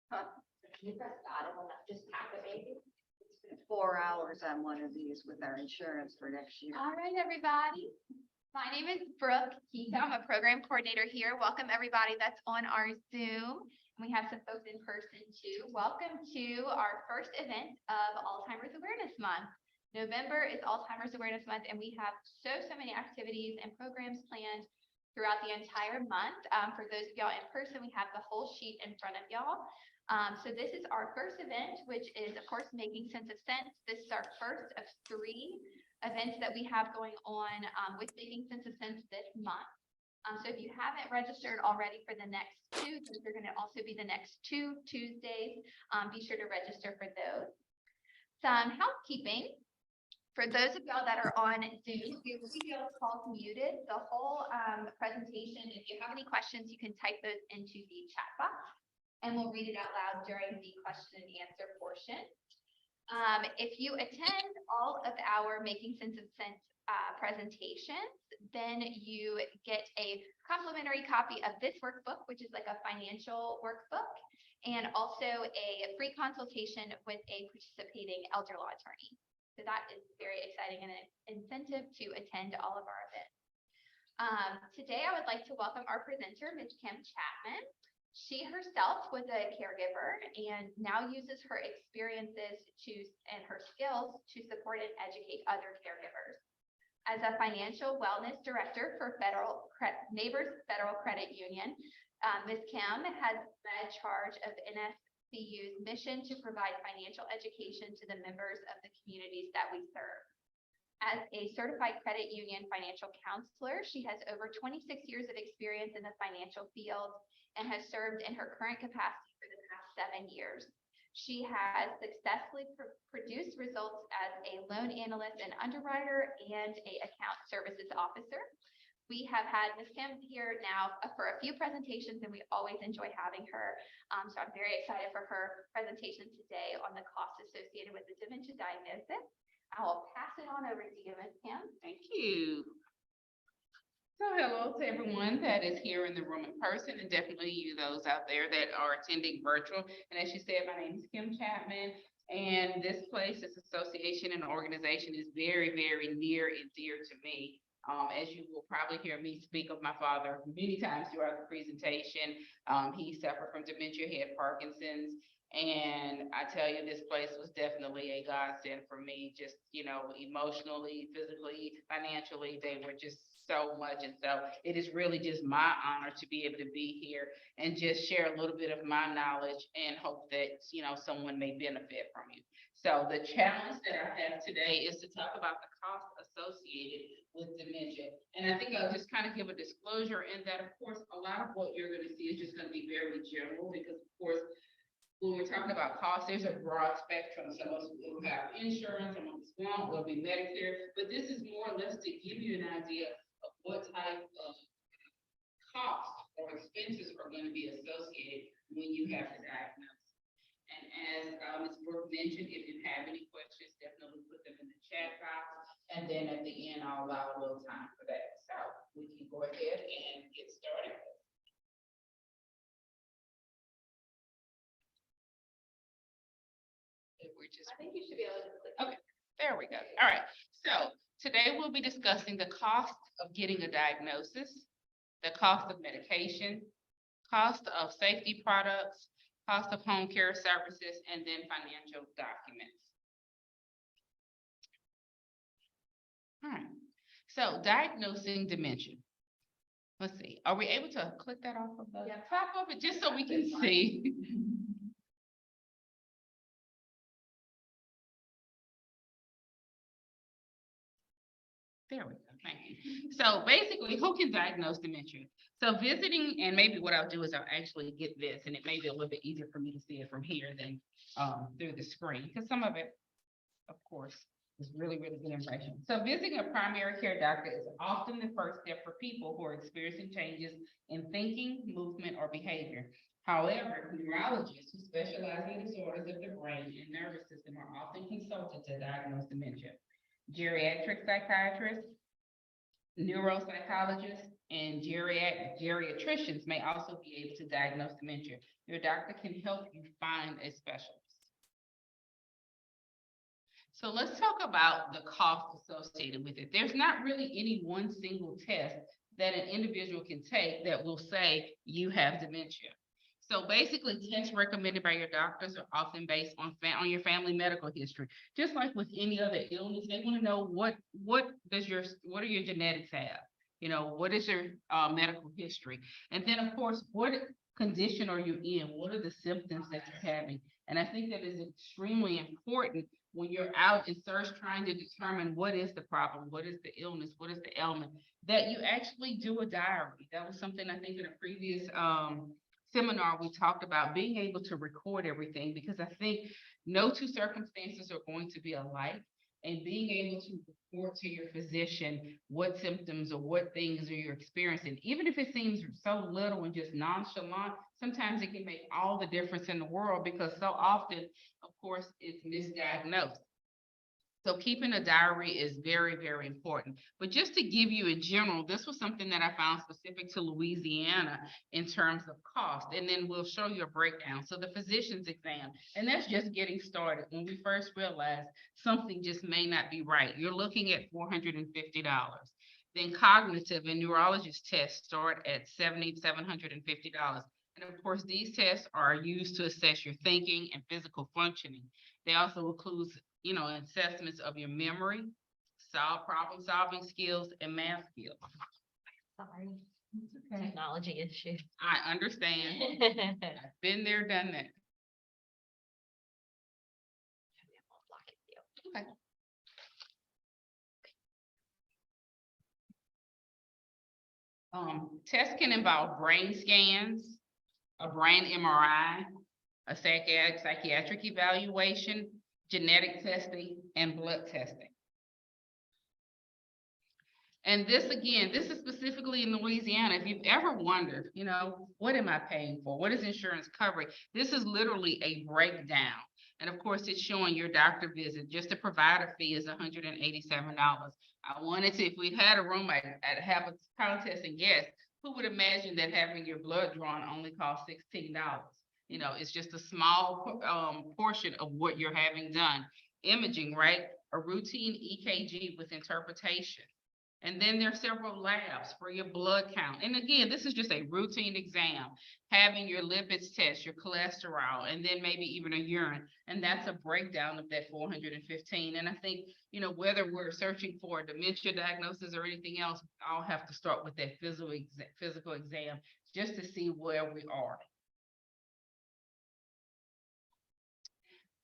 You press the bottom one, just tap the baby. 4 hours on one of these with our insurance for next year. All right, everybody. My name is Brooke Keita. I'm a program coordinator here. Welcome everybody that's on our Zoom. We have some folks in person too. Welcome to our first event of Alzheimer's Awareness Month. November is Alzheimer's Awareness Month, and we have so many activities and programs planned throughout the entire month. For those of y'all in person, we have the whole sheet in front of y'all. So this is our first event, which is, of course, Making Sense of Sense. This is our first of 3 events that we have going on with Making Sense of Sense this month. So if you haven't registered already for the next 2, those are going to also be the next 2 Tuesdays. Be sure to register for those. Some housekeeping. For those of y'all that are on Zoom, your video calls muted the whole presentation. If you have any questions, you can type those into the chat box, and we'll read it out loud during the question and answer portion. If you attend all of our Making Sense of Sense presentations, then you get a complimentary copy of this workbook, which is like a financial workbook, and also a free consultation with a participating elder law attorney. So that is very exciting and an incentive to attend all of our events. Today, I would like to welcome our presenter, Ms. Kim Chapman. She herself was a caregiver and now uses her experiences and her skills to support and educate other caregivers. As a financial wellness director for Neighbors Federal Credit Union, Ms. Kim has led charge of NFCU's mission to provide financial education to the members of the communities that we serve. As a certified credit union financial counselor, she has over 26 years of experience in the financial field and has served in her current capacity for the past 7 years. She has successfully produced results as a loan analyst and underwriter and an account services officer. We have had Ms. Kim here now for a few presentations, and we always enjoy having her. So I'm very excited for her presentation today on the costs associated with the dementia diagnosis. I will pass it on over to you, Ms. Kim. Thank you. So hello to everyone that is here in the room in person, and definitely you those out there that are attending virtual. And as you said, my name is Kim Chapman, and this place, this association and organization is very, very near and dear to me. As you will probably hear me speak of my father many times throughout the presentation. He suffered from dementia, he had Parkinson's, and I tell you, this place was definitely a godsend for me, just, you know, emotionally, physically, financially. They were just so much. And so it is really just my honor to be able to be here and just share a little bit of my knowledge and hope that, you know, someone may benefit from you. So the challenge that I have today is to talk about the costs associated with dementia. And I think I'll just kind of give a disclosure in that, of course, a lot of what you're going to see is just going to be very general because, of course, when we're talking about costs, there's a broad spectrum. Some of us will have insurance, some of us won't, will be Medicare, but this is more or less to give you an idea of what type of costs or expenses are going to be associated when you have the diagnosis. And as Ms. Brooke mentioned, if you have any questions, definitely put them in the chat box. And then at the end, I'll allow a little time for that. So we can go ahead and get started. I think you should be able to click. Okay, there we go. All right. So today we'll be discussing the cost of getting a diagnosis, the cost of medication, cost of safety products, cost of home care services, and then financial documents. All right. So diagnosing dementia. Let's see. Are we able to click that off of the top of it just so we can see? There we go, thank you. So basically, who can diagnose dementia? So visiting, and maybe what I'll do is I'll actually get this, and it may be a little bit easier for me to see it from here than through the screen, because some of it, of course, is really, really good information. So visiting a primary care doctor is often the first step for people who are experiencing changes in thinking, movement, or behavior. However, neurologists who specialize in disorders of the brain and nervous system are often consulted to diagnose dementia. Geriatric psychiatrists, Neuropsychologists and geriatricians may also be able to diagnose dementia. Your doctor can help you find a specialist. So let's talk about the cost associated with it. There's not really any one single test that an individual can take that will say you have dementia. So basically, tests recommended by your doctors are often based on your family medical history. Just like with any other illness, they want to know what are your genetics have? You know, what is your medical history? And then of course, what condition are you in? What are the symptoms that you're having? And I think that is extremely important when you're out in search trying to determine what is the problem, what is the illness, what is the ailment, that you actually do a diary. That was something I think in a previous seminar we talked about, being able to record everything, because I think no two circumstances are going to be alike, and being able to report to your physician what symptoms or what things are you experiencing, even if it seems so little and just nonchalant, sometimes it can make all the difference in the world, because so often, of course, it's misdiagnosed. So keeping a diary is very, very important. But just to give you in general, this was something that I found specific to Louisiana in terms of cost. And then we'll show you a breakdown. So the physician's exam, and that's just getting started. When we first realized something just may not be right, you're looking at $450. Then cognitive and neurologist tests start at $750. And of course, these tests are used to assess your thinking and physical functioning. They also include, assessments of your memory, problem solving skills, and math skills. Sorry, Okay. technology issue. I understand. I've been there, done that. Okay. Tests can involve brain scans, a brain MRI, a psychiatric evaluation, genetic testing, and blood testing. And this is specifically in Louisiana. If you've ever wondered, what am I paying for? What is insurance covering? This is literally a breakdown. And of course, it's showing your doctor visit. Just the provider fee is $187. I wanted to, if we had a room, I'd have a contest and guess, who would imagine that having your blood drawn only costs $16? It's just a small portion of what you're having done. Imaging, right? A routine EKG with interpretation. And then there are several labs for your blood count. And again, this is just a routine exam, having your lipids test, your cholesterol, and then maybe even a urine. And that's a breakdown of that 415. And I think, whether we're searching for a dementia diagnosis or anything else, I'll have to start with that physical exam just to see where we are.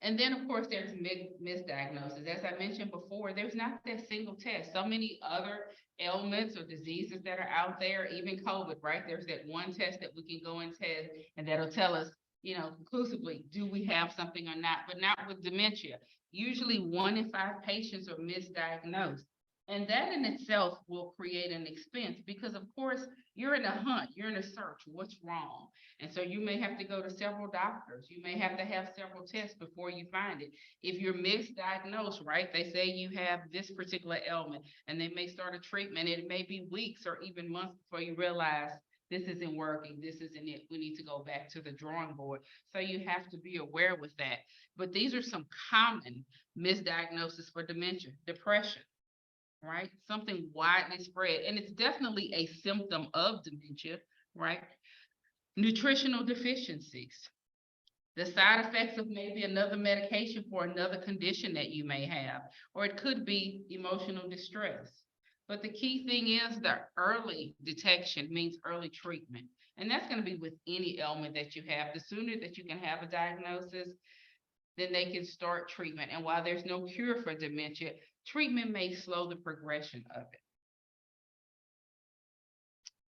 And then, of course, there's misdiagnosis. As I mentioned before, there's not that single test. So many other ailments or diseases that are out there, even COVID, right? There's that one test that we can go and test, and that'll tell us, conclusively, do we have something or not? But not with dementia. Usually 1 in 5 patients are misdiagnosed. And that in itself will create an expense, because of course you're in a hunt, you're in a search, what's wrong? And so you may have to go to several doctors. You may have to have several tests before you find it. If you're misdiagnosed, right, they say you have this particular ailment, and they may start a treatment. It may be weeks or even months before you realize this isn't working, this isn't it, we need to go back to the drawing board. So you have to be aware with that. But these are some common misdiagnoses for dementia. Depression, right? Something widely spread, and it's definitely a symptom of dementia, right? Nutritional deficiencies, the side effects of maybe another medication for another condition that you may have, or it could be emotional distress. But the key thing is that early detection means early treatment. And that's going to be with any ailment that you have. The sooner that you can have a diagnosis, then they can start treatment. And while there's no cure for dementia, treatment may slow the progression of it.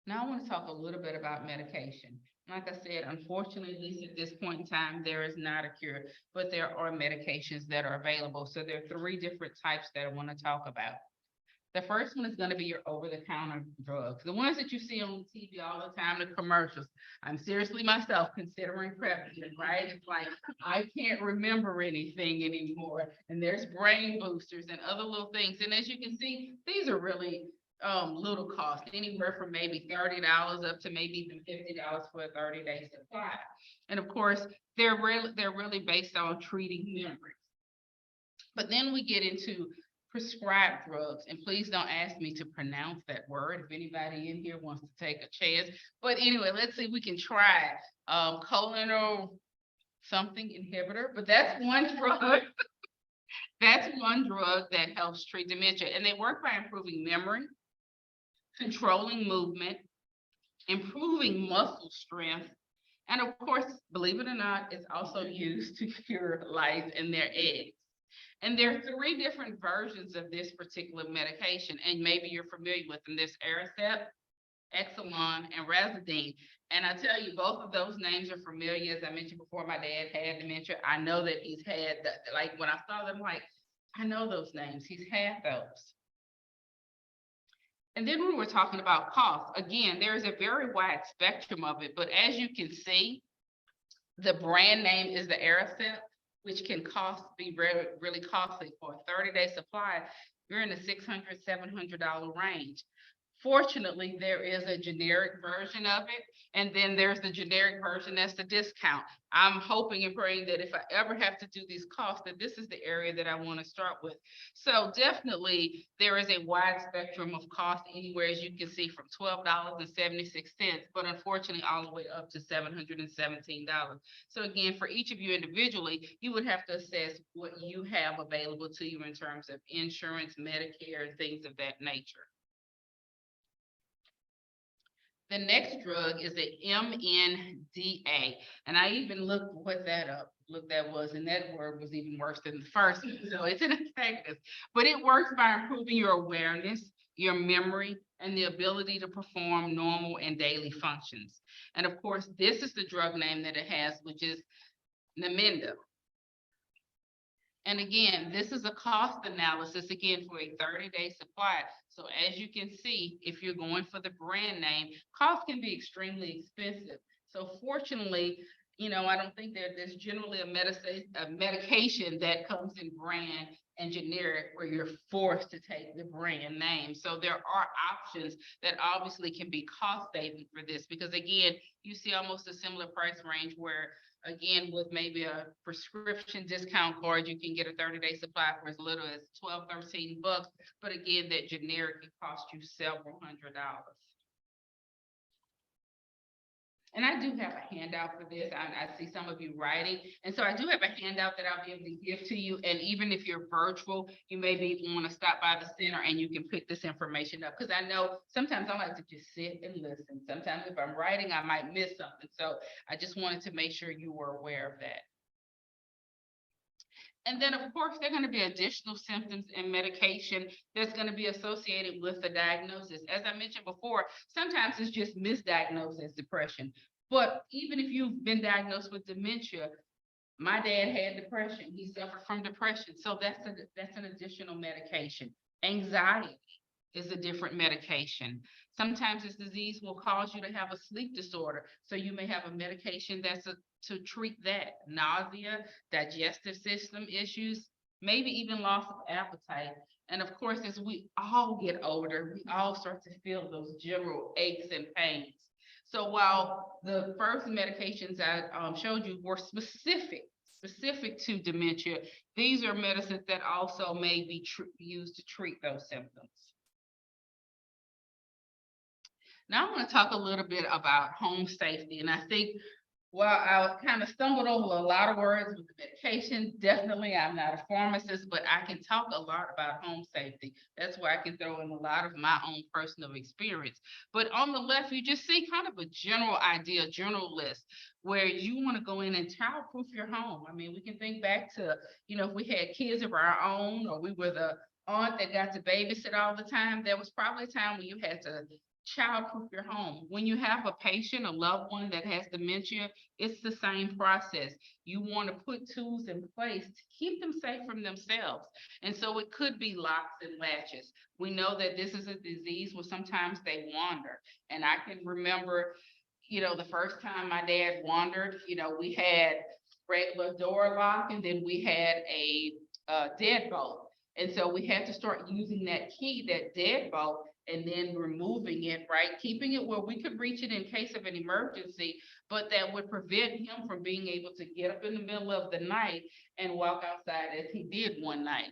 Now I want to talk a little bit about medication. Like I said, unfortunately, at least at this point in time, there is not a cure, but there are medications that are available. So there are 3 different types that I want to talk about. The first one is going to be your over-the-counter drugs, the ones that you see on TV all the time, the commercials. I'm seriously myself considering Prevacin, right? It's like, I can't remember anything anymore. And there's brain boosters and other little things. And as you can see, these are really little cost, anywhere from maybe $30 up to maybe even $50 for a 30-day supply. And of course, they're really based on treating memory. But then we get into prescribed drugs, and please don't ask me to pronounce that word if anybody in here wants to take a chance. But anyway, let's see if we can try cholinol something inhibitor, but that's one drug. That's one drug that helps treat dementia, and they work by improving memory, controlling movement, improving muscle strength, and of course, believe it or not, it's also used to cure lice in their eggs. And there are 3 different versions of this particular medication, and maybe you're familiar with them. There's Aricept, Exelon, and Razidine. And I tell you, both of those names are familiar. As I mentioned before, my dad had dementia. I know that he's had, like, when I saw them, like, I know those names. He's had those. And then when we're talking about cost, again, there is a very wide spectrum of it, but as you can see, the brand name is the Aricept, which can be really costly. For a 30-day supply. You're in the $600, $700 range. Fortunately, there is a generic version of it, and then there's the generic version that's the discount. I'm hoping and praying that if I ever have to do these costs, that this is the area that I want to start with. So definitely, there is a wide spectrum of cost, anywhere, as you can see, from $12.76, but unfortunately, all the way up to $717. So again, for each of you individually, you would have to assess what you have available to you in terms of insurance, Medicare, and things of that nature. The next drug is the MNDA, and I even looked that was, and that word was even worse than the first one, so it's an antagonist. But it works by improving your awareness, your memory, and the ability to perform normal and daily functions. And of course, this is the drug name that it has, which is Namenda. And again, this is a cost analysis, again, for a 30-day supply. So as you can see, if you're going for the brand name, cost can be extremely expensive. So fortunately, I don't think there's generally a medication that comes in brand and generic where you're forced to take the brand name. So there are options that obviously can be cost saving for this, because again, you see almost a similar price range where, again, with maybe a prescription discount card, you can get a 30-day supply for as little as $12, $13. But again, that generic can cost you several $100s. And I do have a handout for this. I see some of you writing. And so I do have a handout that I'll be able to give to you. And even if you're virtual, you maybe want to stop by the center and you can pick this information up. Because I know sometimes I like to just sit and listen. Sometimes if I'm writing, I might miss something. So I just wanted to make sure you were aware of that. And then, of course, there are going to be additional symptoms and medication that's going to be associated with the diagnosis. As I mentioned before, sometimes it's just misdiagnosed as depression. But even if you've been diagnosed with dementia, my dad had depression. He suffered from depression. So that's an additional medication. Anxiety is a different medication. Sometimes this disease will cause you to have a sleep disorder. So you may have a medication that's to treat that. Nausea, digestive system issues, maybe even loss of appetite. And of course, as we all get older, we all start to feel those general aches and pains. So while the first medications I showed you were specific to dementia, these are medicines that also may be used to treat those symptoms. Now I want to talk a little bit about home safety. And I think, well, I kind of stumbled over a lot of words with the medication. Definitely, I'm not a pharmacist, but I can talk a lot about home safety. That's where I can throw in a lot of my own personal experience. But on the left, you just see kind of a general idea, general list, where you want to go in and childproof your home. I mean, we can think back to, if we had kids of our own, or we were the aunt that got to babysit all the time, there was probably a time when you had to childproof your home. When you have a patient, a loved one that has dementia, it's the same process. You want to put tools in place to keep them safe from themselves. And so it could be locks and latches. We know that this is a disease where sometimes they wander. And I can remember, the first time my dad wandered, we had regular door lock, and then we had a deadbolt. And so we had to start using that key, that deadbolt. and then removing it, right? Keeping it where we could reach it in case of an emergency, but that would prevent him from being able to get up in the middle of the night and walk outside as he did one night.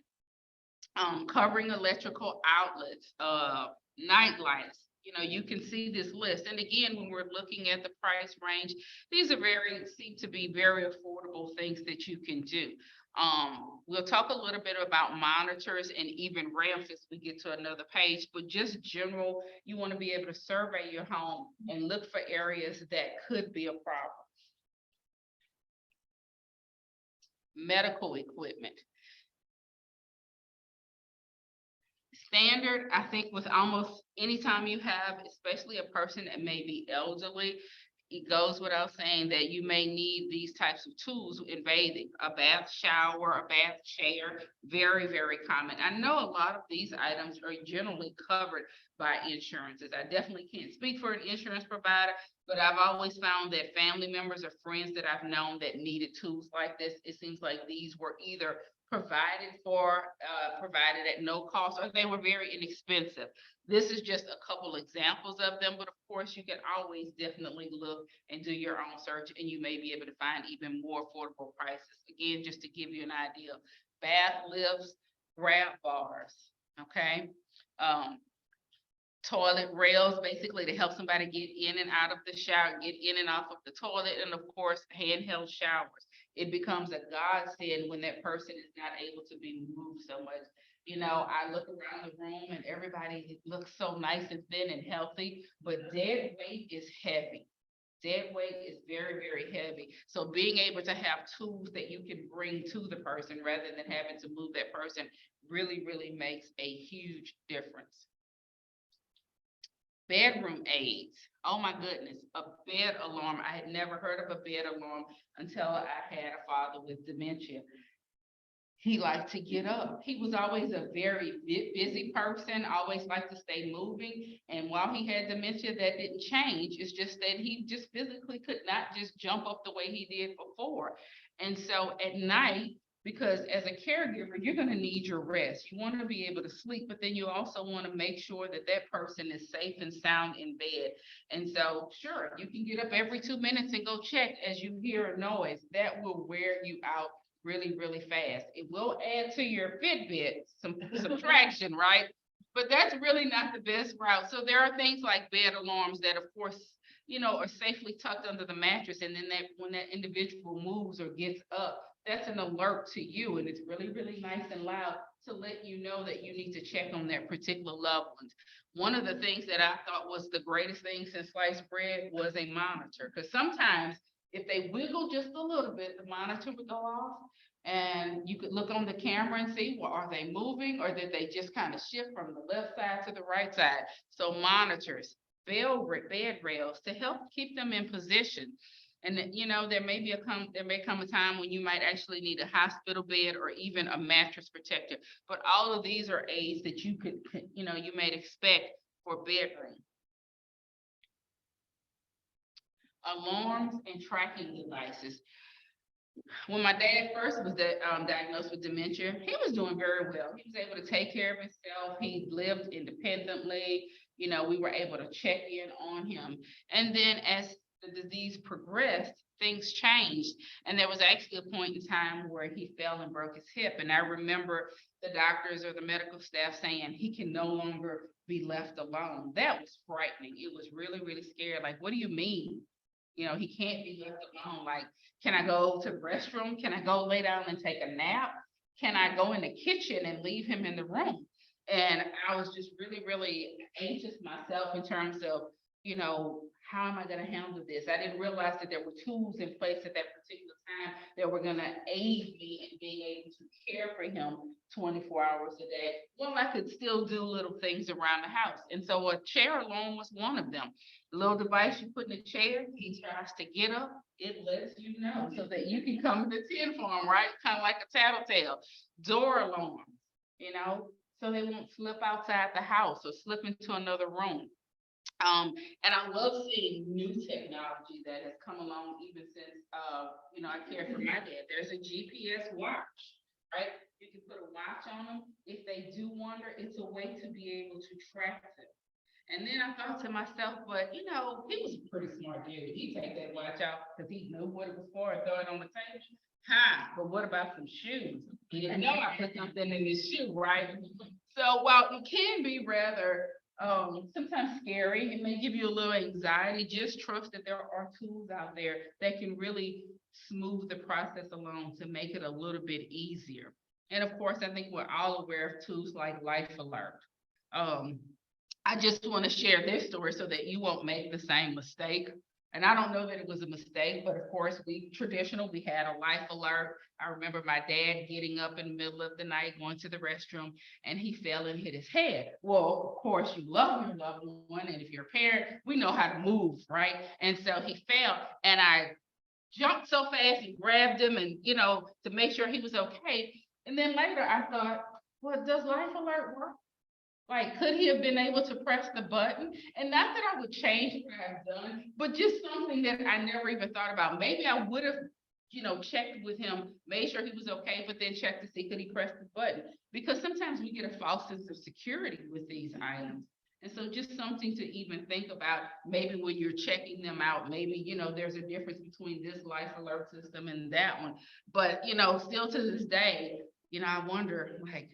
Covering electrical outlets, night lights. You know, you can see this list. And again, when we're looking at the price range, these are seem to be very affordable things that you can do. We'll talk a little bit about monitors and even ramps as we get to another page, but just general, you want to be able to survey your home and look for areas that could be a problem. Medical equipment. Standard, I think with almost anytime you have, especially a person that may be elderly, it goes without saying that you may need these types of tools in bathing, a bath shower, a bath chair, very, very common. I know a lot of these items are generally covered by insurances. I definitely can't speak for an insurance provider, but I've always found that family members or friends that I've known that needed tools like this, it seems like these were either provided at no cost, or they were very inexpensive. This is just a couple examples of them, but of course you can always definitely look and do your own search, and you may be able to find even more affordable prices. Again, just to give you an idea, bath lifts, grab bars, okay? Toilet rails, basically to help somebody get in and out of the shower, get in and off of the toilet, and of course, handheld showers. It becomes a godsend when that person is not able to be moved so much. You know, I look around the room and everybody looks so nice and thin and healthy, but dead weight is heavy. Dead weight is very, very heavy. So being able to have tools that you can bring to the person rather than having to move that person really, really makes a huge difference. Bedroom aids. Oh my goodness, a bed alarm. I had never heard of a bed alarm until I had a father with dementia. He liked to get up. He was always a very busy person, always liked to stay moving. And while he had dementia, that didn't change. It's just that he just physically could not just jump up the way he did before. And so at night, because as a caregiver, you're going to need your rest. You want to be able to sleep, but then you also want to make sure that that person is safe and sound in bed. And so, sure, you can get up every 2 minutes and go check as you hear a noise. That will wear you out really, really fast. It will add to your Fitbit some subtraction, right? But that's really not the best route. So there are things like bed alarms that, of course, you know, are safely tucked under the mattress. And then that when that individual moves or gets up, that's an alert to you. And it's really, really nice and loud to let you know that you need to check on that particular loved one. One of the things that I thought was the greatest thing since sliced bread was a monitor. Because sometimes if they wiggle just a little bit, the monitor would go off. And you could look on the camera and see, well, are they moving or did they just kind of shift from the left side to the right side? So monitors, bed rails to help keep them in position. And you know, there may come a time when you might actually need a hospital bed or even a mattress protector. But all of these are aids that you could, you know, you may expect for bedroom. Alarms and tracking devices. When my dad first was diagnosed with dementia, he was doing very well. He was able to take care of himself. He lived independently. You know, we were able to check in on him. And then as the disease progressed, things changed. And there was actually a point in time where he fell and broke his hip. And I remember the doctors or the medical staff saying he can no longer be left alone. That was frightening. It was really, really scary. Like, what do you mean? You know, he can't be left alone. Like, can I go to the restroom? Can I go lay down and take a nap? Can I go in the kitchen and leave him in the room? And I was just really, really anxious myself in terms of, you know, how am I going to handle this? I didn't realize that there were tools in place at that particular time that were going to aid me in being able to care for him 24 hours a day. Well, I could still do little things around the house. And so a chair alone was one of them. The little device you put in the chair, he tries to get up, it lets you know so that you can come to attend for him, right? Kind of like a tattletale. Door alarms, you know, so they won't slip outside the house or slip into another room. And I love seeing new technology that has come along even since, you know, I cared for my dad. There's a GPS watch, right? You can put a watch on them. If they do wander, it's a way to be able to track them. And then I thought to myself, but you know, he was a pretty smart dude. He take that watch out because he knew what it was for and throw it on the table. Huh, but what about some shoes? He didn't know I put something in his shoe, right? So while it can be rather sometimes scary, it may give you a little anxiety, just trust that there are tools out there that can really smooth the process along to make it a little bit easier. And of course, I think we're all aware of tools like Life Alert. Um, I just want to share this story so that you won't make the same mistake. And I don't know that it was a mistake, but of course, we had a life alert. I remember my dad getting up in the middle of the night, going to the restroom, and he fell and hit his head. Well, of course, you love your loved one, and if you're a parent, we know how to move, right? And so he fell, and I jumped so fast and grabbed him, and to make sure he was okay. And then later, I thought, well, does life alert work? Like, could he have been able to press the button? And not that I would change what I've done, but just something that I never even thought about. Maybe I would have, checked with him, made sure he was okay, but then checked to see could he press the button? Because sometimes we get a false sense of security with these items. And so just something to even think about, maybe when you're checking them out, maybe, there's a difference between this life alert system and that one. But, still to this day, I wonder, like,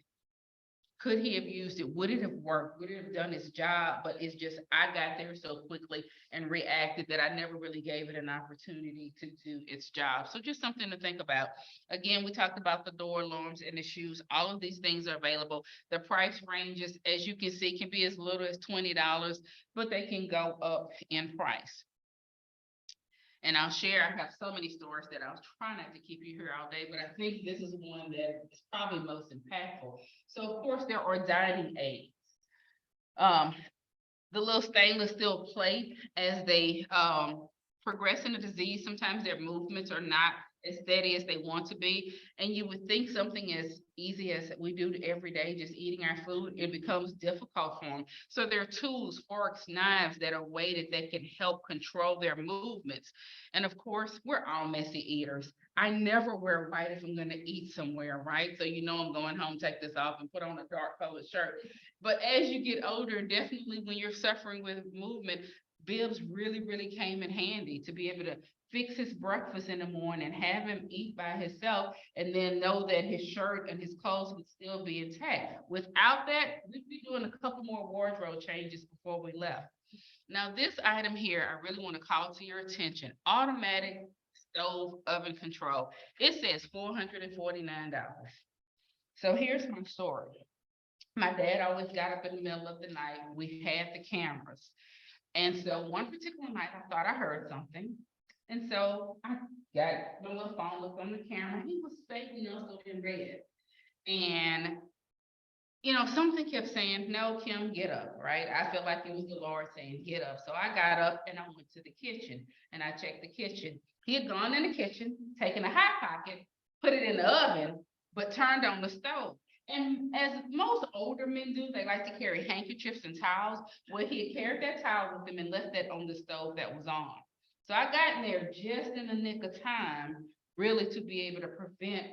could he have used it? Would it have worked? Would it have done its job? But it's just, I got there so quickly and reacted that I never really gave it an opportunity to do its job. So just something to think about. Again, we talked about the door alarms and the shoes. All of these things are available. The price ranges, as you can see, can be as little as $20, but they can go up in price. And I'll share, I have so many stories that I'll try not to keep you here all day, but I think this is one that is probably most impactful. So of course, there are dining aids. The little stainless steel plate, as they progress in the disease, sometimes their movements are not as steady as they want to be. And you would think something as easy as we do every day, just eating our food, it becomes difficult for them. So there are tools, forks, knives that are weighted that can help control their movements. And of course, we're all messy eaters. I never wear white if I'm gonna eat somewhere, right? So I'm going home, take this off and put on a dark colored shirt. But as you get older, definitely when you're suffering with movement, bibs really, really came in handy to be able to fix his breakfast in the morning, have him eat by himself, and then know that his shirt and his clothes would still be intact. Without that, we'd be doing a couple more wardrobe changes before we left. Now, this item here, I really want to call to your attention. Automatic stove oven control. It says $449. So here's my story. My dad always got up in the middle of the night. We had the cameras. And so one particular night, I thought I heard something. And so I got my little phone, looked on the camera. He was fake nestled in bed. And, something kept saying, no, Kim, get up, right? I feel like it was the Lord saying, get up. So I got up and I went to the kitchen and I checked the kitchen. He had gone in the kitchen, taken a hot pocket, put it in the oven, but turned on the stove. And as most older men do, they like to carry handkerchiefs and towels. Well, he had carried that towel with him and left that on the stove that was on. So I got in there just in the nick of time, really to be able to prevent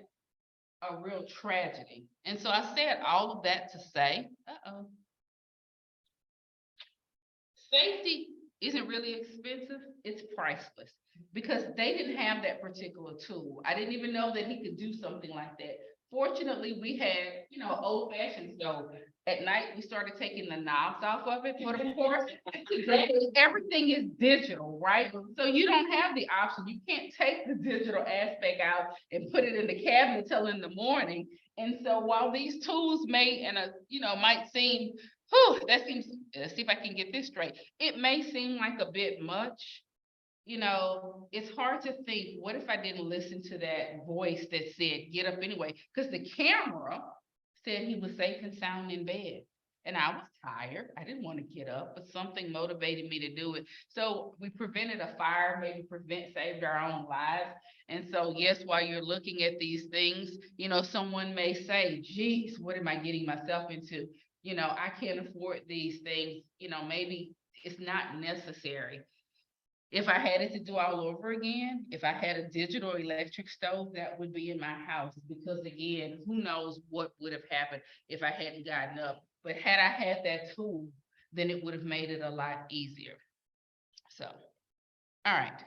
a real tragedy. And so I said all of that to say, safety isn't really expensive, it's priceless. Because they didn't have that particular tool. I didn't even know that he could do something like that. Fortunately, we had, old fashioned stove. At night, we started taking the knobs off of it, but of course, everything is digital, right? So you don't have the option. You can't take the digital aspect out and put it in the cabinet till in the morning. And so while these tools might seem, let's see if I can get this straight. It may seem like a bit much. It's hard to think, what if I didn't listen to that voice that said, get up anyway? Because the camera said he was safe and sound in bed. And I was tired. I didn't want to get up, but something motivated me to do it. So we prevented a fire, maybe saved our own lives. And so, yes, while you're looking at these things, someone may say, geez, what am I getting myself into? I can't afford these things. Maybe it's not necessary. If I had it to do all over again, if I had a digital electric stove, that would be in my house, because again, who knows what would have happened if I hadn't gotten up. But had I had that tool, then it would have made it a lot easier. So, all right.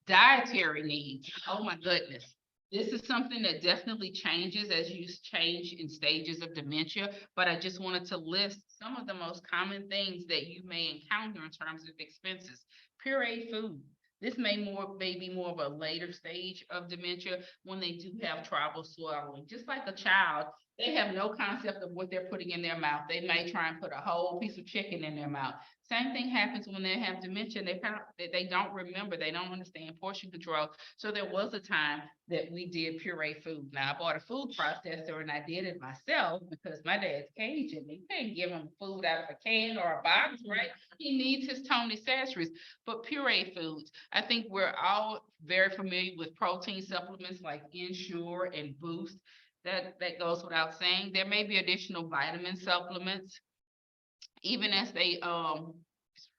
Dietary needs. Oh my goodness. This is something that definitely changes as you change in stages of dementia, but I just wanted to list some of the most common things that you may encounter in terms of expenses. Pureed food. This may be more of a later stage of dementia when they do have trouble swallowing. Just like a child, they have no concept of what they're putting in their mouth. They may try and put a whole piece of chicken in their mouth. Same thing happens when they have dementia. They don't remember. They don't understand portion control. So there was a time that we did puree food. Now I bought a food processor and I did it myself because my dad's Cajun. You can't give him food out of a can or a box, right? He needs his Tony Sasseries. But puree foods, I think we're all very familiar with protein supplements like Ensure and Boost. That goes without saying. There may be additional vitamin supplements even as they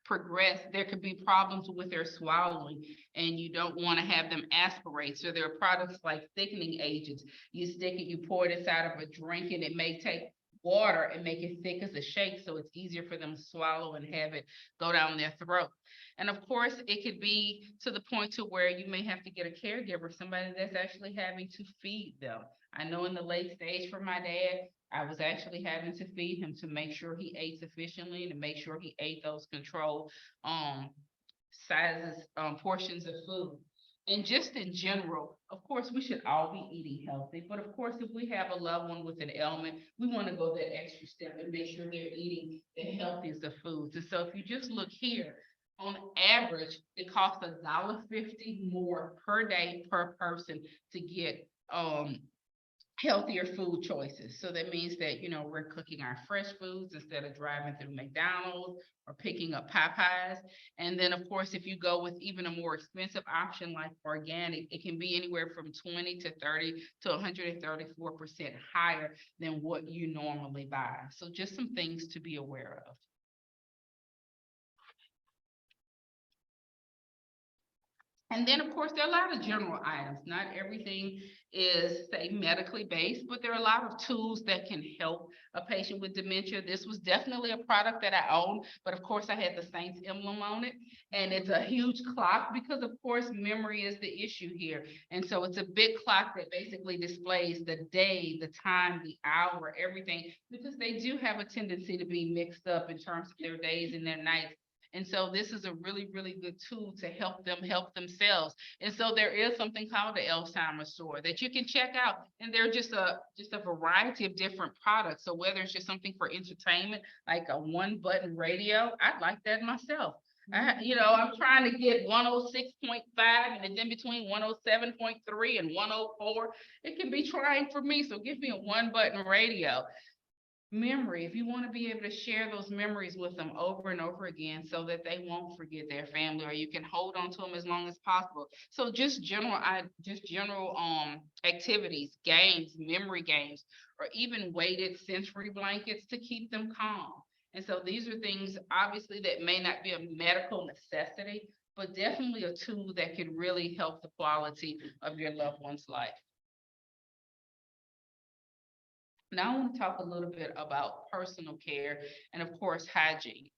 progress, there could be problems with their swallowing, and you don't want to have them aspirate. So there are products like thickening agents. You stick it, you pour it inside of a drink, and it may take water and make it thick as a shake, so it's easier for them to swallow and have it go down their throat. And of course, it could be to the point to where you may have to get a caregiver, somebody that's actually having to feed them. I know in the late stage for my dad, I was actually having to feed him to make sure he ate sufficiently and to make sure he ate those controlled sizes, portions of food. And just in general, of course, we should all be eating healthy, but of course, if we have a loved one with an ailment, we want to go that extra step and make sure they're eating the healthiest of foods. And so if you just look here, on average, it costs $1.50 more per day per person to get healthier food choices. So that means that, you know, we're cooking our fresh foods instead of driving through McDonald's or picking up Popeyes. And then, of course, if you go with even a more expensive option like organic, it can be anywhere from 20 to 30 to 134% higher than what you normally buy. So just some things to be aware of. And then, of course, there are a lot of general items. Not everything is, say, medically based, but there are a lot of tools that can help a patient with dementia. This was definitely a product that I owned, but of course, I had the Saints emblem on it. And it's a huge clock because, of course, memory is the issue here. And so it's a big clock that basically displays the day, the time, the hour, everything, because they do have a tendency to be mixed up in terms of their days and their nights. And so this is a really, really good tool to help them help themselves. And so there is something called the Alzheimer's store that you can check out. And they're just a variety of different products. So whether it's just something for entertainment, like a 1-button radio, I'd like that myself. I'm trying to get 106.5 and it's in between 107.3 and 104. It can be trying for me. So give me a 1-button radio. Memory, if you want to be able to share those memories with them over and over again so that they won't forget their family, or you can hold on to them as long as possible. So just general activities, games, memory games, or even weighted sensory blankets to keep them calm. And so these are things obviously that may not be a medical necessity, but definitely a tool that can really help the quality of your loved one's life. Now I want to talk a little bit about personal care and of course hygiene.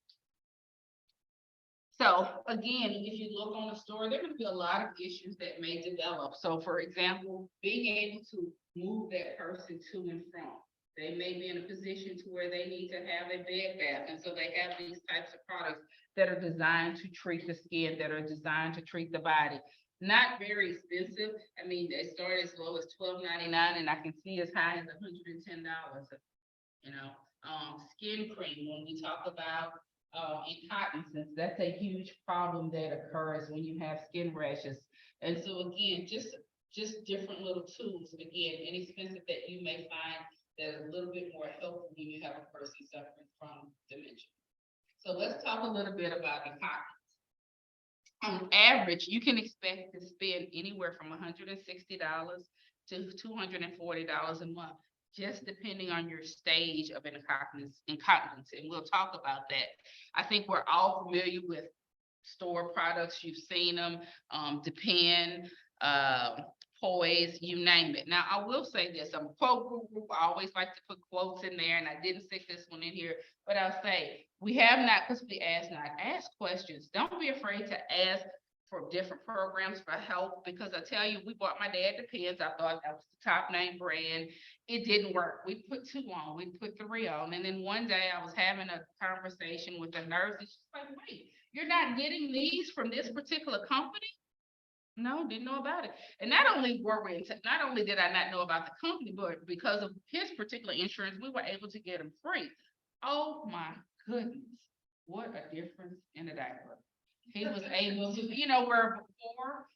So again, if you look on the store, there are going to be a lot of issues that may develop. So for example, being able to move that person to and from. They may be in a position to where they need to have a bed bath. And so they have these types of products that are designed to treat the skin, that are designed to treat the body. Not very expensive. I mean, they start as low as $12.99, and I can see as high as $110. Skin cream. When we talk about incontinence, that's a huge problem that occurs when you have skin rashes. And so again, just different little tools. Again, inexpensive that you may find that are a little bit more helpful when you have a person suffering from dementia. So let's talk a little bit about incontinence. On average, you can expect to spend anywhere from $160 to $240 a month, just depending on your stage of incontinence, and we'll talk about that. I think we're all familiar with store products. You've seen them, Depend, poise, you name it. Now, I will say this, I'm a quote guru. I always like to put quotes in there, and I didn't stick this one in here, but I'll say, we have not, because we ask not, ask questions. Don't be afraid to ask for different programs for help, because I tell you, we bought my dad the pens. I thought that was the top name brand. It didn't work. We put 2 on, we put 3 on. And then one day I was having a conversation with a nurse, and she's like, wait, you're not getting these from this particular company? No, didn't know about it. And not only not only did I not know about the company, but because of his particular insurance, we were able to get them free. Oh my goodness, what a difference in a diaper. He was able to, where before,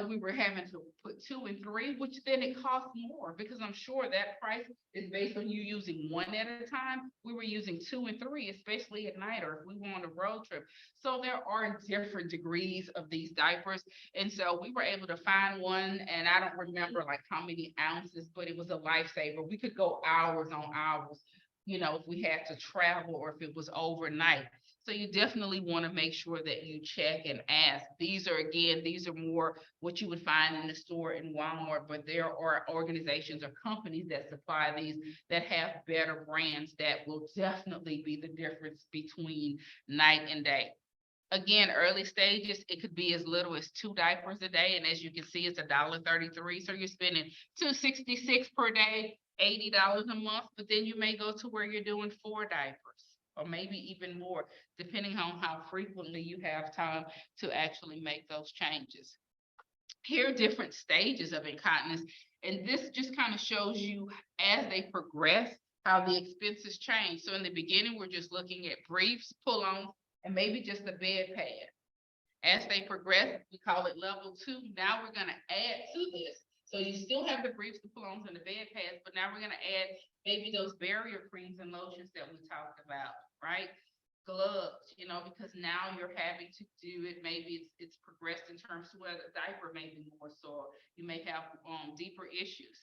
we were having to put 2 and 3, which then it cost more, because I'm sure that price is based on you using 1 at a time. We were using 2 and 3, especially at night or if we were on a road trip. So there are different degrees of these diapers. And so we were able to find one, and I don't remember like how many ounces, but it was a lifesaver. We could go hours on hours, if we had to travel or if it was overnight. So you definitely want to make sure that you check and ask. These are more what you would find in the store in Walmart, but there are organizations or companies that supply these that have better brands that will definitely be the difference between night and day. Again, early stages, it could be as little as 2 diapers a day. And as you can see, it's $1.33. So you're spending $2.66 per day, $80 a month, but then you may go to where you're doing 4 diapers, or maybe even more, depending on how frequently you have time to actually make those changes. Here are different stages of incontinence, and this just kind of shows you as they progress how the expenses change. So in the beginning, we're just looking at briefs, pull-ons, and maybe just a bed pad. As they progress, we call it level 2. Now we're going to add to this. So you still have the briefs, the pull-ons, and the bed pads, but now we're going to add maybe those barrier creams and lotions that we talked about, right? Gloves, because now you're having to do it. Maybe it's progressed in terms of where the diaper may be more sore. You may have deeper issues.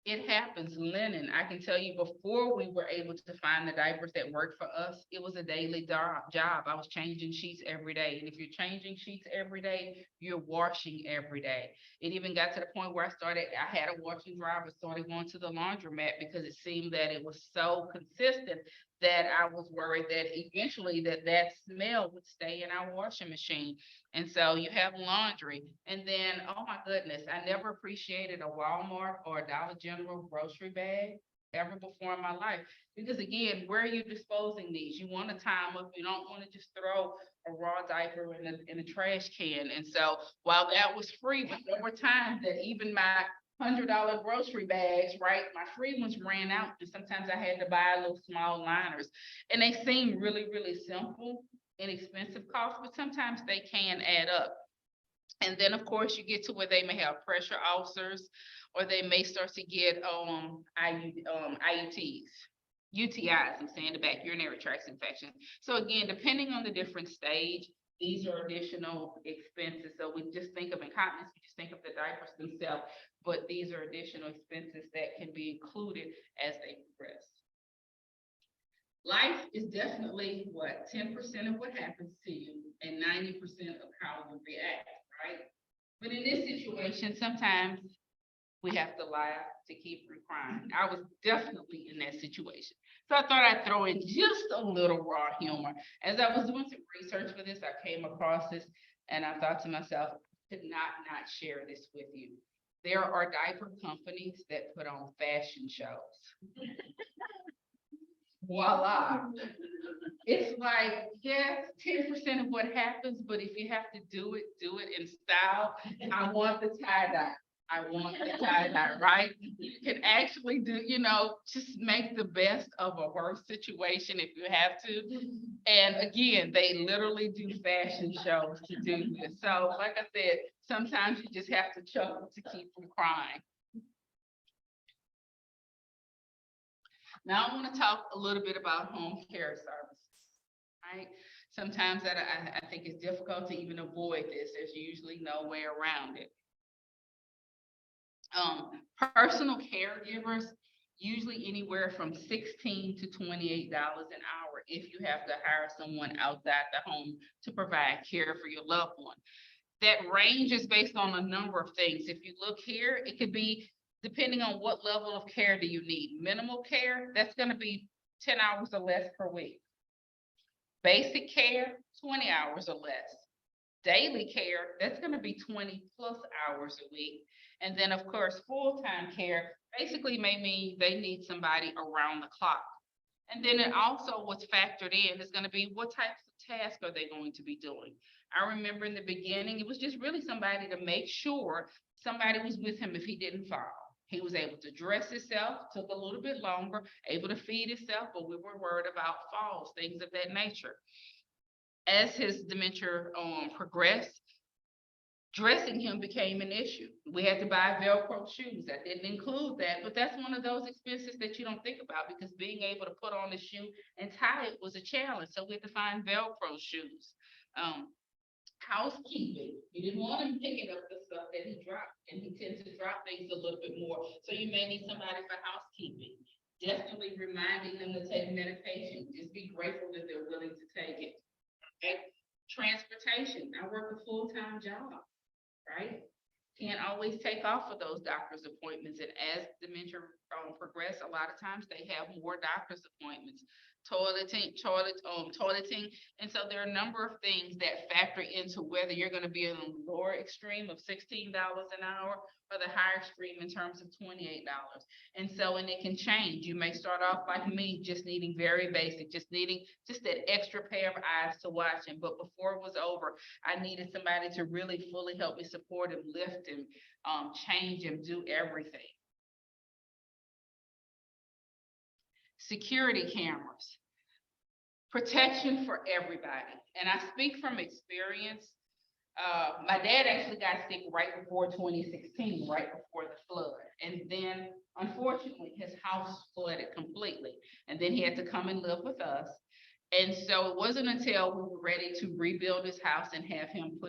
It happens. Linen, I can tell you, before we were able to find the diapers that worked for us, it was a daily job. I was changing sheets every day. And if you're changing sheets every day, you're washing every day. It even got to the point where I had a washing dryer, but started going to the laundromat because it seemed that it was so consistent that I was worried that eventually that smell would stay in our washing machine. And so you have laundry. And then, oh my goodness, I never appreciated a Walmart or a Dollar General grocery bag ever before in my life. Because again, where are you disposing these? You want to tie them up. You don't want to just throw a raw diaper in a trash can. And so while that was free, but there were times that even my $100 grocery bags, right? My free ones ran out, and sometimes I had to buy little small liners. And they seem really, really simple, inexpensive costs, but sometimes they can add up. And then, of course, you get to where they may have pressure ulcers, or they may start to get IUTs. UTIs, I'm saying the back, urinary tract infection. So again, depending on the different stage, these are additional expenses. So we just think of incontinence, we just think of the diapers themselves, but these are additional expenses that can be included as they progress. Life is definitely 10% of what happens to you and 90% of how you react, right? But in this situation, sometimes we have to laugh to keep from crying. I was definitely in that situation. So I thought I'd throw in just a little raw humor. As I was doing some research for this, I came across this, and I thought to myself, I could not share this with you. There are diaper companies that put on fashion shows. Voila. It's like, yes, 10% of what happens, but if you have to do it in style. I want the tie-dye. Right? You can actually do, just make the best of a worse situation if you have to. And again, they literally do fashion shows to do this. So like I said, sometimes you just have to chuckle to keep from crying. Now I want to talk a little bit about home care services, right? Sometimes that I think it's difficult to even avoid this. There's usually no way around it. Personal caregivers, usually anywhere from $16 to $28 an hour if you have to hire someone outside the home to provide care for your loved one. that range is based on a number of things. If you look here, it could be depending on what level of care do you need. Minimal care, that's gonna be 10 hours or less per week. Basic care, 20 hours or less. Daily care, that's gonna be 20 plus hours a week. And then, of course, full-time care basically may mean they need somebody around the clock. And then it also what's factored in is gonna be what types of tasks are they going to be doing? I remember in the beginning, it was just really somebody to make sure somebody was with him if he didn't fall. He was able to dress himself, took a little bit longer, able to feed himself, but we were worried about falls, things of that nature. As his dementia progressed, dressing him became an issue. We had to buy Velcro shoes. That didn't include that, but that's one of those expenses that you don't think about because being able to put on the shoe and tie it was a challenge. So we had to find Velcro shoes. Housekeeping, you didn't want him picking up the stuff that he dropped, and he tends to drop things a little bit more. So you may need somebody for housekeeping. Definitely reminding them to take medication. Just be grateful that they're willing to take it. Okay? Transportation. I work a full-time job, right? Can't always take off for those doctor's appointments. And as dementia progress, a lot of times they have more doctor's appointments. Toileting. And so there are a number of things that factor into whether you're going to be in the lower extreme of $16 an hour or the higher extreme in terms of $28. And it can change. You may start off like me, just needing very basic, just needing just that extra pair of eyes to watch him. But before it was over, I needed somebody to really fully help me support him, lift him, change him, do everything. Security cameras, protection for everybody. And I speak from experience. My dad actually got sick right before 2016, right before the flood. And then unfortunately his house flooded completely. And then he had to come and live with us. And so it wasn't until we were ready to rebuild his house and have him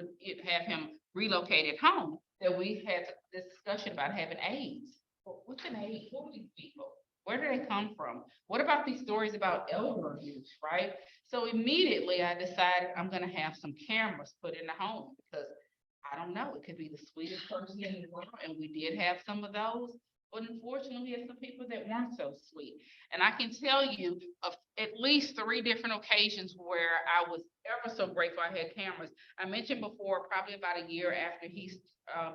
relocated home that we had this discussion about having aides. What's an aide? Who are these people? Where do they come from? What about these stories about elder abuse, right? So immediately I decided I'm gonna have some cameras put in the home because I don't know, it could be the sweetest person in the world, and we did have some of those, but unfortunately we had some people that weren't so sweet. And I can tell you of at least 3 different occasions where I was ever so grateful I had cameras. I mentioned before, probably about a year after he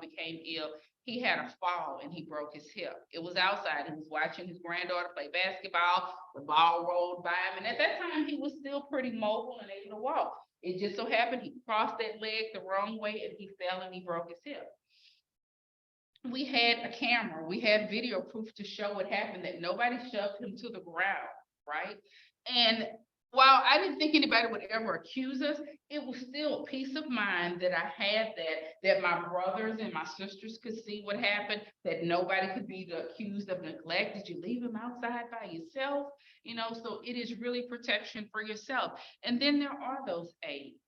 became ill, he had a fall and he broke his hip. It was outside. He was watching his granddaughter play basketball. The ball rolled by him. And at that time, he was still pretty mobile and able to walk. It just so happened he crossed that leg the wrong way and he fell and he broke his hip. We had a camera. We had video proof to show what happened, that nobody shoved him to the ground, right? And while I didn't think anybody would ever accuse us, it was still a peace of mind that I had that my brothers and my sisters could see what happened, that nobody could be accused of neglect. Did you leave him outside by yourself? So it is really protection for yourself. And then there are those aides.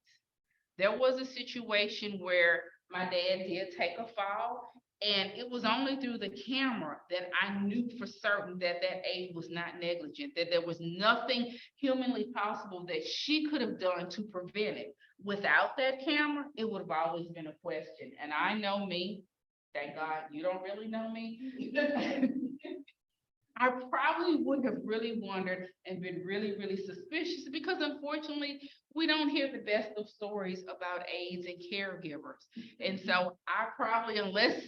There was a situation where my dad did take a fall, and it was only through the camera that I knew for certain that that aide was not negligent, that there was nothing humanly possible that she could have done to prevent it. Without that camera, it would have always been a question. And I know me, thank God you don't really know me. I probably would have really wondered and been really, really suspicious because unfortunately, we don't hear the best of stories about aides and caregivers. And so I probably, unless,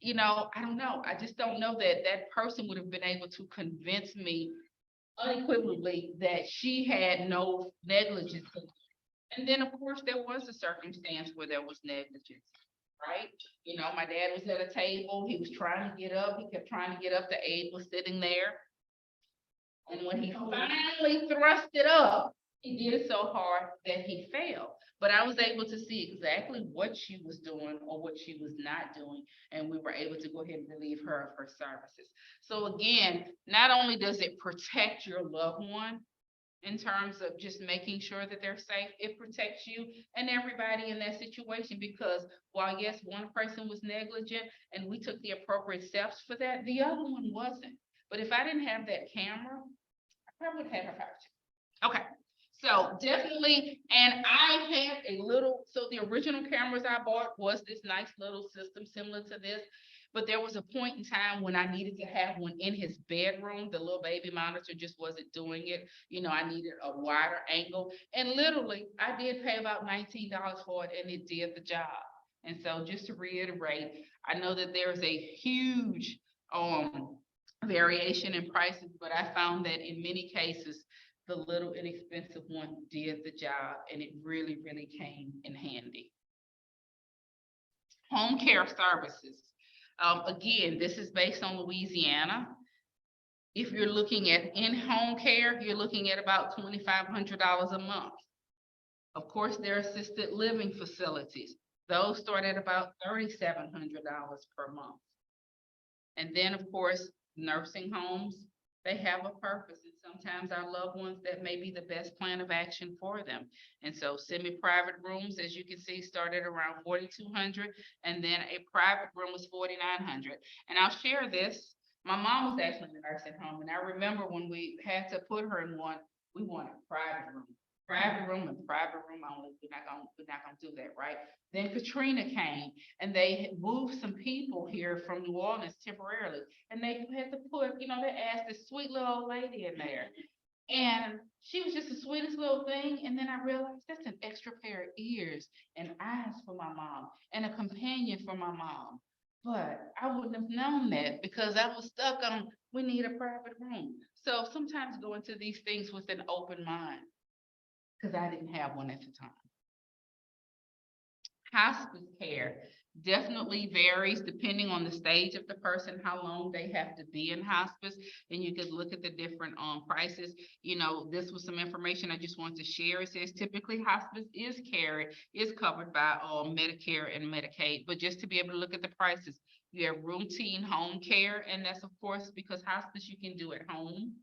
I don't know, I just don't know that that person would have been able to convince me unequivocally that she had no negligence. And then, of course, there was a circumstance where there was negligence. Right? My dad was at a table. He was trying to get up. He kept trying to get up. The aide was sitting there. And when he finally thrust it up, he did it so hard that he fell. But I was able to see exactly what she was doing or what she was not doing. And we were able to go ahead and relieve her of her services. So again, not only does it protect your loved one, in terms of just making sure that they're safe, it protects you and everybody in that situation, because while yes, one person was negligent and we took the appropriate steps for that, the other one wasn't. But if I didn't have that camera, I probably would have had her hurt. Okay, So definitely, and I had a little, so the original cameras I bought was this nice little system similar to this. But there was a point in time when I needed to have one in his bedroom. The little baby monitor just wasn't doing it. I needed a wider angle. And literally, I did pay about $19 for it and it did the job. And so just to reiterate, I know that there's a huge variation in prices, but I found that in many cases, the little inexpensive one did the job and it really, really came in handy. Home care services. Again, this is based on Louisiana. If you're looking at in-home care, you're looking at about $2,500 a month. Of course, there are assisted living facilities. Those start at about $3,700 per month. And then, of course, nursing homes, they have a purpose. And sometimes our loved ones, that may be the best plan of action for them. And so semi-private rooms, as you can see, started around $4,200, and then a private room was $4,900. And I'll share this. My mom was actually in a nursing home, and I remember when we had to put her in one, we wanted a private room and private room only. We're not gonna do that, right? Then Katrina came and they had moved some people here from New Orleans temporarily. And they had to put, they asked this sweet little old lady in there. And she was just the sweetest little thing. And then I realized that's an extra pair of ears and eyes for my mom and a companion for my mom. But I wouldn't have known that because I was stuck on, we need a private room. So sometimes go into these things with an open mind, because I didn't have one at the time. Hospice care definitely varies depending on the stage of the person, how long they have to be in hospice, and you could look at the different prices. This was some information I just wanted to share. It says typically hospice is covered by Medicare and Medicaid, but just to be able to look at the prices, you have routine home care, and that's of course because hospice you can do at home.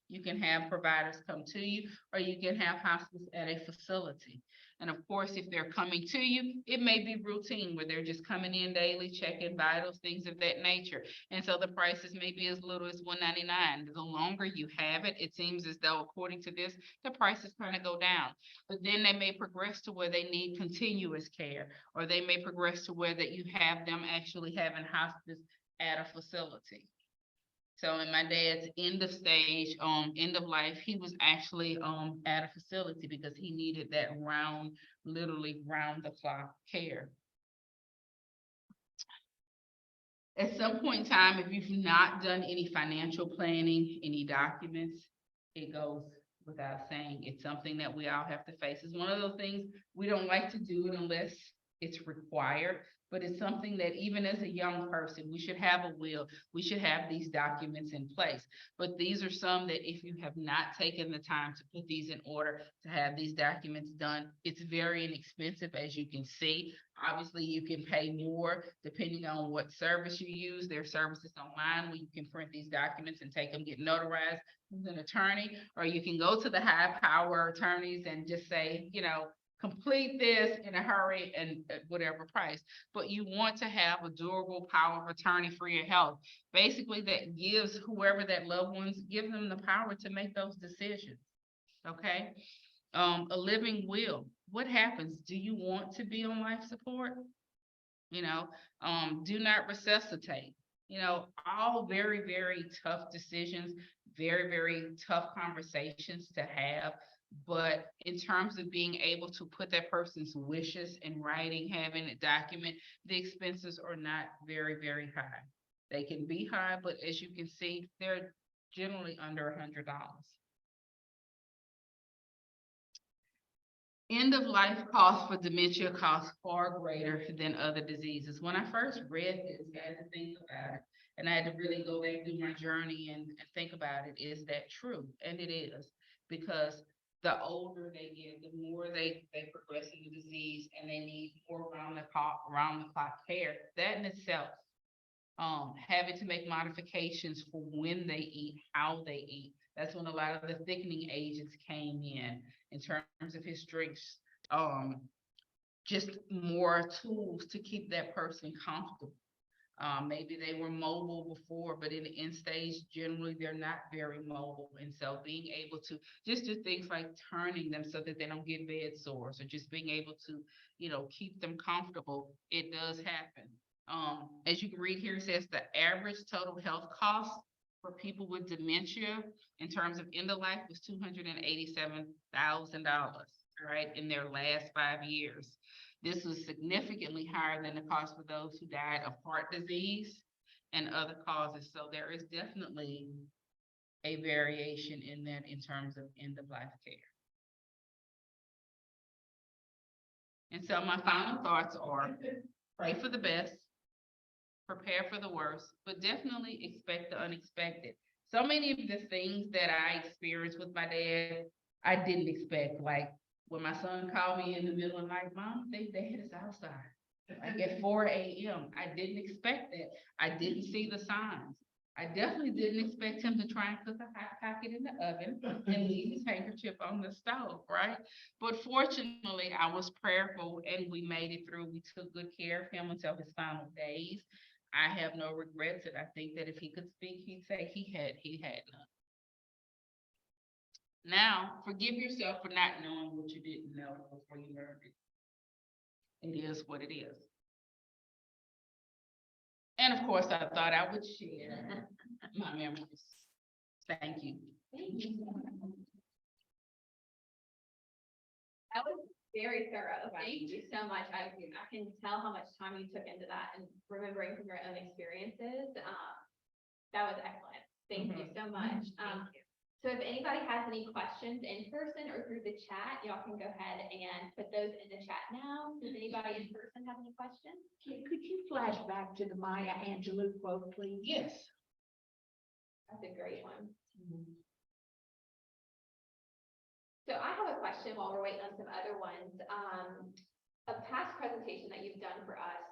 You can have providers come to you, or you can have hospice at a facility. And of course, if they're coming to you, it may be routine where they're just coming in daily, checking vitals, things of that nature. And so the prices may be as little as $199. The longer you have it, it seems as though, according to this, the prices kind of go down. But then they may progress to where they need continuous care, or they may progress to where that you have them actually having hospice at a facility. So in my dad's end of stage, end of life, he was actually at a facility because he needed that literally round the clock care. At some point in time, if you've not done any financial planning, any documents, it goes without saying. It's something that we all have to face. It's one of those things we don't like to do it unless it's required. But it's something that even as a young person, we should have a will. We should have these documents in place. But these are some that if you have not taken the time to put these in order, to have these documents done, it's very inexpensive, as you can see. Obviously, you can pay more depending on what service you use. There are services online where you can print these documents and take them, get notarized with an attorney, or you can go to the high power attorneys and just say, complete this in a hurry and at whatever price. But you want to have a durable power of attorney for your health. Basically, that gives whoever that loved ones, give them the power to make those decisions. Okay. A living will. What happens? Do you want to be on life support? Do not resuscitate. All very, very tough decisions, very, very tough conversations to have. But in terms of being able to put that person's wishes in writing, having a document, the expenses are not very, very high. They can be high, but as you can see, they're generally under $100. End of life costs for dementia costs far greater than other diseases. When I first read this, I had to think about it, and I had to really go back through my journey and think about it. Is that true? And it is, because the older they get, the more they progress in the disease, and they need more round the clock care. That in itself, having to make modifications for when they eat, how they eat. That's when a lot of the thickening agents came in terms of his drinks. Just more tools to keep that person comfortable. Maybe they were mobile before, but in the end stage, generally, they're not very mobile. And so being able to just do things like turning them so that they don't get bed sores, or just being able to, keep them comfortable, it does happen. As you can read here, it says the average total health cost for people with dementia in terms of end of life was $287,000, right, in their last 5 years. This was significantly higher than the cost for those who died of heart disease and other causes. So there is definitely a variation in that in terms of end of life care. And so my final thoughts are pray for the best, prepare for the worst, but definitely expect the unexpected. So many of the things that I experienced with my dad, I didn't expect. Like when my son called me in the middle of the night, Mom, they dad is outside. Like at 4 a.m. I didn't expect that. I didn't see the signs. I definitely didn't expect him to try and cook a hot pocket in the oven and leave his handkerchief on the stove, right? But fortunately, I was prayerful and we made it through. We took good care of him until his final days. I have no regrets, and I think that if he could speak, he'd say he had none. Now, forgive yourself for not knowing what you didn't know before you learned it. It is what it is. And of course, I thought I would share my memories. Thank you. That was very thorough. Thank you so much. I can tell how much time you took into that and remembering from your own experiences. That was excellent. Thank you so much. So if anybody has any questions in person or through the chat, y'all can go ahead and put those in the chat now. Does anybody in person have any questions? Could you flash back to the Maya Angelou quote, please? Yes. That's a great one. So I have a question while we're waiting on some other ones. A past presentation that you've done for us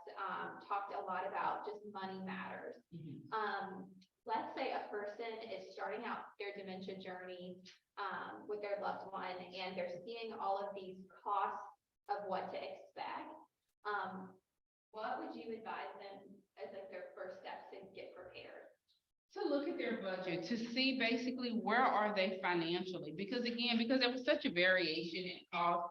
talked a lot about just money matters. Let's say a person is starting out their dementia journey with their loved one, and they're seeing all of these costs of what to expect. What would you advise them as like their first steps to get prepared? To look at their budget, to see basically where are they financially, because there was such a variation in cost,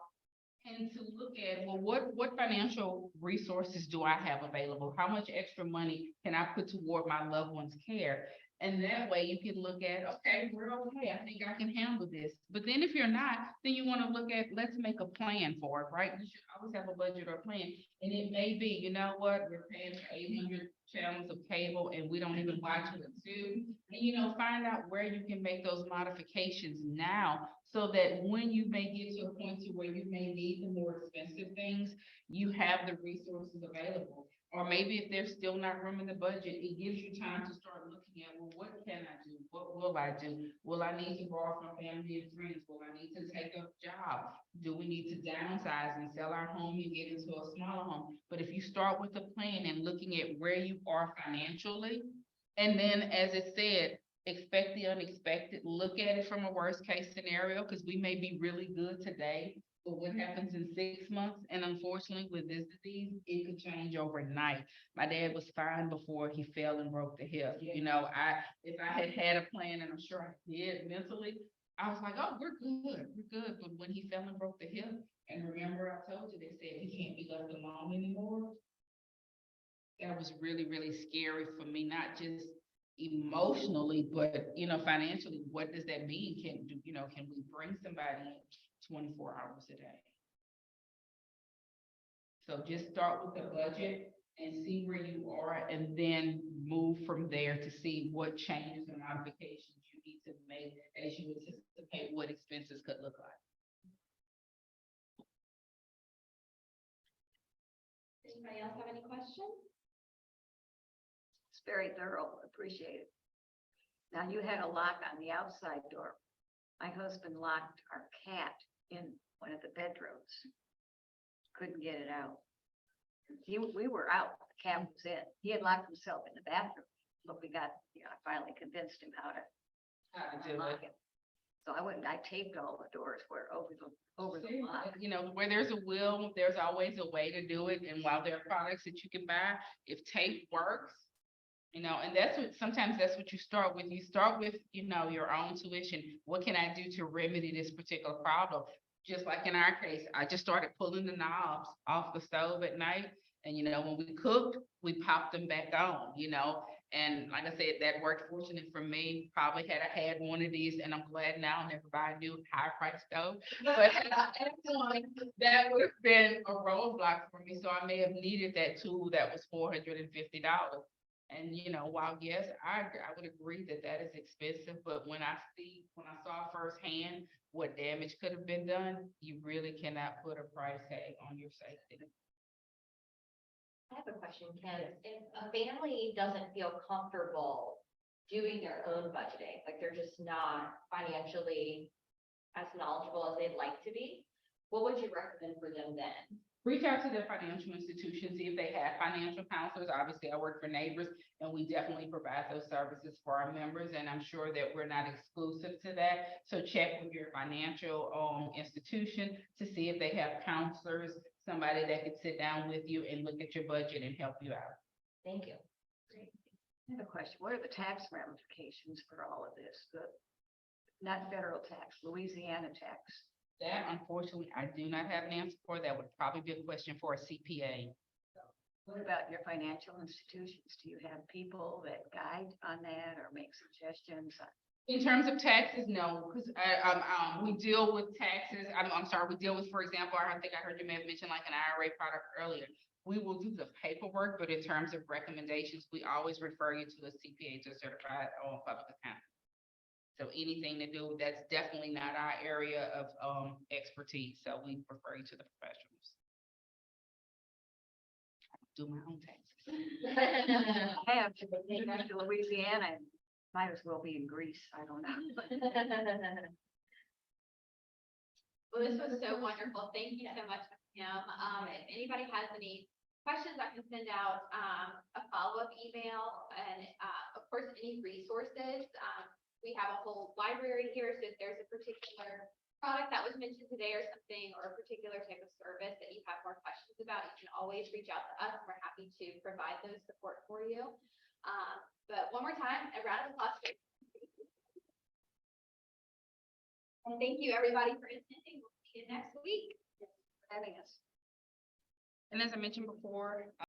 and to look at, well, what financial resources do I have available? How much extra money can I put toward my loved one's care? And that way you can look at, okay, we're okay. I think I can handle this. But then if you're not, then you want to look at, let's make a plan for it, right? You should always have a budget or plan. And it may be, you know what, we're paying for 800 channels of cable and we don't even watch it too. And, find out where you can make those modifications now so that when you may get to a point to where you may need the more expensive things, you have the resources available. Or maybe if there's still not room in the budget, it gives you time to start looking at, well, what can I do? What will I do? Will I need to borrow from family and friends? Will I need to take a job? Do we need to downsize and sell our home and get into a smaller home? But if you start with a plan and looking at where you are financially, and then as it said, expect the unexpected, look at it from a worst case scenario, because we may be really good today, but what happens in 6 months? And unfortunately, with this disease, it could change overnight. My dad was fine before he fell and broke the hip. If I had had a plan, and I'm sure I did mentally, I was like, oh, we're good. But when he fell and broke the hip, and remember I told you, they said he can't be left alone anymore. That was really, really scary for me, not just emotionally, but, financially. What does that mean? Can we bring somebody in 24 hours a day? So just start with the budget and see where you are, and then move from there to see what changes and modifications you need to make as you anticipate what expenses could look like. Anybody else have any questions? It's very thorough, appreciate it. Now, you had a lock on the outside door. My husband locked our cat in one of the bedrooms. Couldn't get it out. We were out, the cat was in. He had locked himself in the bathroom, but I finally convinced him how to Do unlock it. So I taped all the doors where over the lock. You know, where there's a will, there's always a way to do it, and while there are products that you can buy, if tape works, you know, and sometimes that's what you start with. You start with, you know, your own tuition. What can I do to remedy this particular problem? Just like in our case, I just started pulling the knobs off the stove at night. And, you know, when we cooked, we popped them back on, you know, and like I said, that worked fortunate for me. Probably had I had one of these, and I'm glad now I'll never buy a new high price stove. But had I had one, that would have been a roadblock for me. So I may have needed that tool that was $450. And, you know, while yes, I would agree that that is expensive, but when I saw firsthand what damage could have been done, you really cannot put a price tag on your safety. I have a question, Ken. If a family doesn't feel comfortable doing their own budgeting, like they're just not financially as knowledgeable as they'd like to be, what would you recommend for them then? Reach out to their financial institutions, see if they have financial counselors. Obviously, I work for Neighbors, and we definitely provide those services for our members, and I'm sure that we're not exclusive to that. So check with your financial institution to see if they have counselors, somebody that could sit down with you and look at your budget and help you out. Thank you. I have a question. What are the tax ramifications for all of this? Not federal tax, Louisiana tax. That, unfortunately, I do not have an answer for. That would probably be a question for a CPA. What about your financial institutions? Do you have people that guide on that or make suggestions? In terms of taxes, no, because we deal with taxes. I'm sorry, we deal with, for example, I think I heard you may have mentioned like an IRA product earlier. We will do the paperwork, but in terms of recommendations, we always refer you to a CPA, to a certified public accountant. So anything to do, that's definitely not our area of expertise. So we refer you to the professionals. I do my own taxes. I have to go back to Louisiana, and might as well be in Greece. I don't know. Well, this was so wonderful. Thank you so much, Kim. If anybody has any questions, I can send out a follow-up email, and of course, any resources. We have a whole library here, so if there's a particular product that was mentioned today or something, or a particular type of service that you have more questions about, you can always reach out to us. We're happy to provide those support for you. But one more time, a round of applause. And thank you, everybody, for attending. We'll see you next week. Having us. And as I mentioned before,